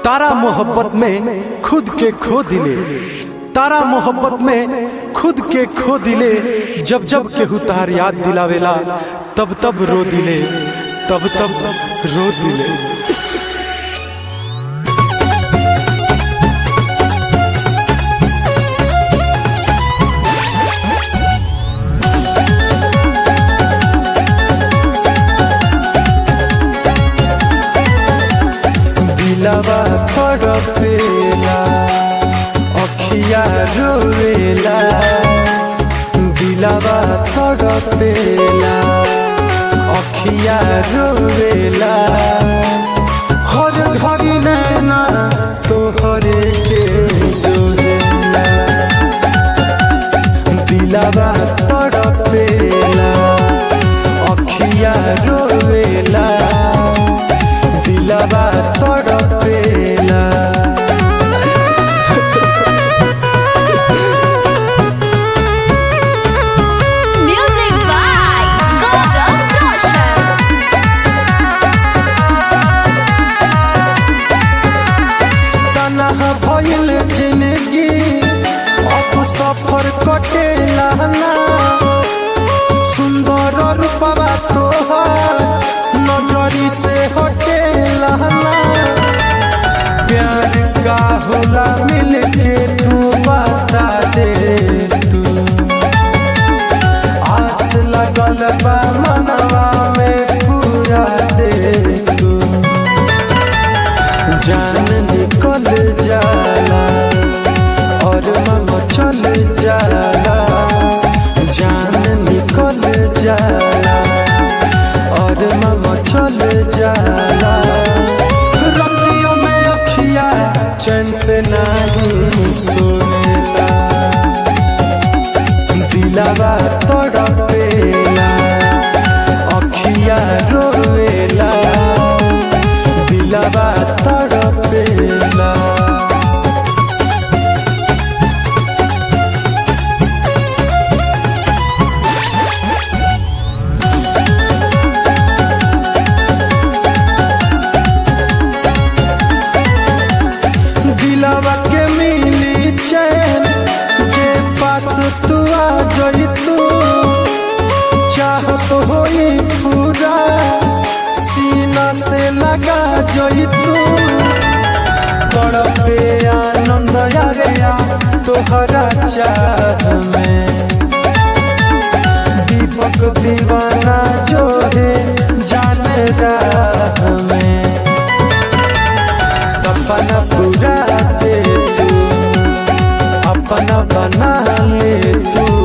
तारा मोहब्बत में खुद के खो दिले, तारा मोहब्बत में खुद के खो दिले। जब जब केहू तार याद दिलावेला तब तब रो दिले, तब तब रो दिले। दिलवा तड़पेला, अखिया रोवेला, दिलवा तड़पेला, अखिया रोवेला। हर घड़ी नैना तोहरे के जोहेला, दिलवा तड़पेला, अखिया रोवेला, दिलवा तड़पेला। Music by Gaurav Roshan. तनहा भइल जिंदगी अब सफर कटेला ना, सुंदर रूपवा तोहार नजरी से हटेला ना। प्यार का होला मिलके तू बता दे तू, आस लगल बा मनवा में पूरा दे तू। जान निकल जाला और मन चल जाला, जान निकल जाला और मन चल जाला। रातियों में अखिया चैन से नहीं सोनेला, दिलवा तड़पेला, अखिया रोवेला, दिलवा तड़पेला। दिलवा के मिली चैन जे पास तू आ जाई तू, चाहत होई पूरा सीना से लगा जाई तू। तड़पे आनंद यारेया तोहरा चाह में, दीपक दीवाना जो है जाने राह में। सपना पूरा दे तू, अपना बना ले तू।